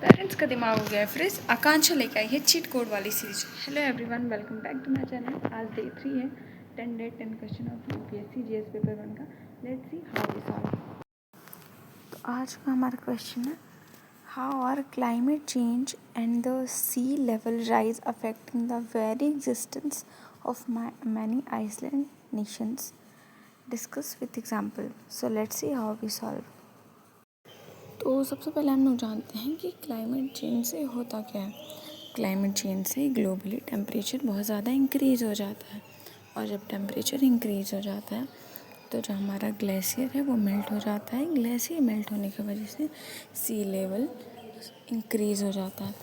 Parents का दिमाग हो गया है फ्रिज। आकांक्षा लेके आई है चीट कोड वाली series. Hello everyone, welcome back to my channel. आज डे 3 है। 10 day 10 question of UPSC GS paper 1 का। Let's see how we solve. तो आज का हमारा क्वेश्चन है, how are climate change and the sea level rise affecting the very existence of many island nations, discuss with example. So let's see how we solve. तो सबसे पहले हम लोग जानते हैं कि क्लाइमेट चेंज से होता क्या है। क्लाइमेट चेंज से ग्लोबली टेम्परेचर बहुत ज़्यादा इंक्रीज़ हो जाता है, और जब टेम्परेचर इंक्रीज़ हो जाता है तो जो हमारा ग्लेशियर है वो मेल्ट हो जाता है। ग्लेशियर मेल्ट होने की वजह से सी लेवल इंक्रीज़ हो जाता है।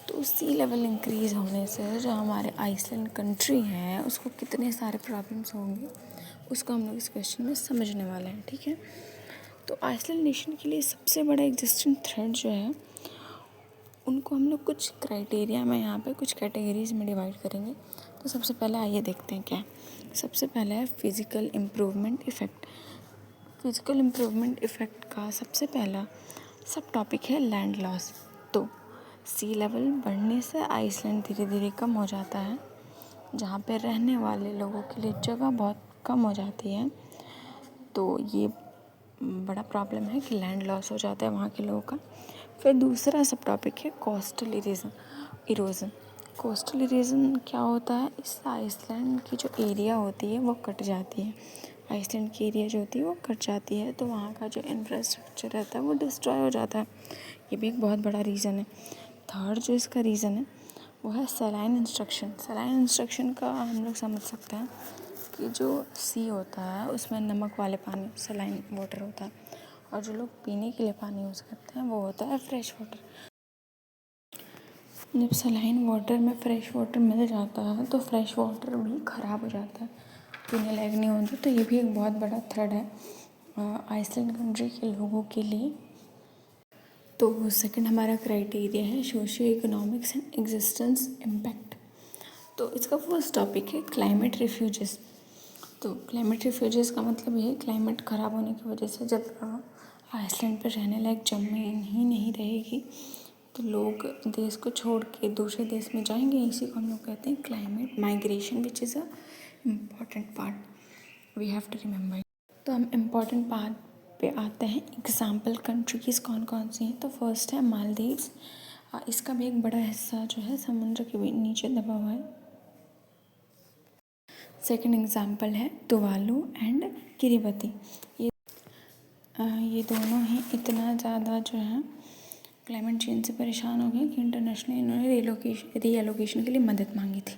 तो सी लेवल इंक्रीज़ होने से जो हमारे आइसलैंड कंट्री है उसको कितने सारे प्रॉब्लम्स होंगे, उसको हम लोग इस क्वेश्चन में समझने वाले हैं। ठीक है, तो आइसलैंड नेशन के लिए सबसे बड़ा एग्जिस्टिंग थ्रेट जो है उनको हम लोग कुछ क्राइटेरिया में यहाँ पे कुछ कैटेगरीज में डिवाइड करेंगे। तो सबसे पहले आइए देखते हैं क्या है। सबसे पहला है physical improvement effect. Physical improvement effect का सबसे पहला सब टॉपिक है लैंड लॉस। तो सी लेवल बढ़ने से आइसलैंड धीरे धीरे कम हो जाता है, जहाँ पे रहने वाले लोगों के लिए जगह बहुत कम हो जाती है। तो ये बड़ा प्रॉब्लम है कि लैंड लॉस हो जाता है वहाँ के लोगों का। फिर दूसरा सब टॉपिक है कोस्टल इरोज़न। कोस्टल इरोज़न क्या होता है, इस आइसलैंड की जो एरिया होती है वो कट जाती है। आइसलैंड की एरिया जो होती है वो कट जाती है, तो वहाँ का जो इंफ्रास्ट्रक्चर रहता है वो डिस्ट्रॉय हो जाता है। ये भी एक बहुत बड़ा रीज़न है। थर्ड जो इसका रीज़न है वो है सलाइन इंस्ट्रक्शन। सलाइन इंस्ट्रक्शन का हम लोग समझ सकते हैं कि जो सी होता है उसमें नमक वाले पानी सलाइन वाटर होता है, और जो लोग पीने के लिए पानी यूज़ करते हैं वो होता है फ्रेश वाटर। जब सलाइन वाटर में फ्रेश वाटर मिल जाता है तो फ्रेश वाटर भी ख़राब हो जाता है, पीने लायक नहीं होता। तो ये भी एक बहुत बड़ा थ्रेट है आइसलैंड कंट्री के लोगों के लिए। तो सेकंड हमारा क्राइटेरिया है socio economics and existence impact. तो इसका फर्स्ट टॉपिक है क्लाइमेट रिफ्यूजेस। तो क्लाइमेट रिफ्यूजेस का मतलब ये है क्लाइमेट ख़राब होने की वजह से जब आइसलैंड पर रहने लायक ज़मीन ही नहीं रहेगी तो लोग देश को छोड़ के दूसरे देश में जाएंगे। इसी को हम लोग कहते हैं climate migration, which is a important part we have to remember. तो हम इम्पॉर्टेंट पार्ट पे आते हैं। एग्जाम्पल कंट्रीज़ कौन कौन सी हैं। तो फर्स्ट है मालदीव्स। इसका भी एक बड़ा हिस्सा जो है समुद्र के नीचे दबा हुआ है। सेकंड एग्जाम्पल है तुवालू एंड किरिबती। ये दोनों ही इतना ज़्यादा जो है क्लाइमेट चेंज से परेशान हो गए कि इंटरनेशनली इन्होंने रीएलोकेशन के लिए मदद मांगी थी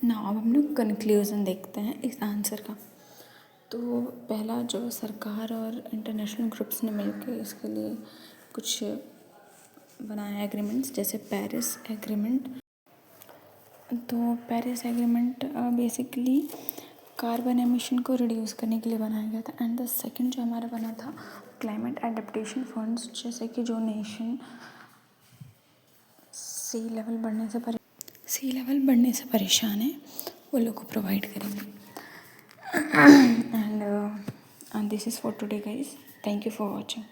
ना। अब हम लोग कंक्लूजन देखते हैं इस आंसर का। तो पहला जो सरकार और इंटरनेशनल ग्रुप्स ने मिलकर इसके लिए कुछ बनाया एग्रीमेंट्स, जैसे पेरिस एग्रीमेंट। तो Paris agreement basically carbon emission को रिड्यूस करने के लिए बनाया गया था। एंड द सेकंड जो हमारा बना था क्लाइमेट एडेप्टेशन फंड्स, जैसे कि जो नेशन सी लेवल बढ़ने से परेशान है वो लोग को प्रोवाइड करेंगे। And this is for today guys, thank you for watching.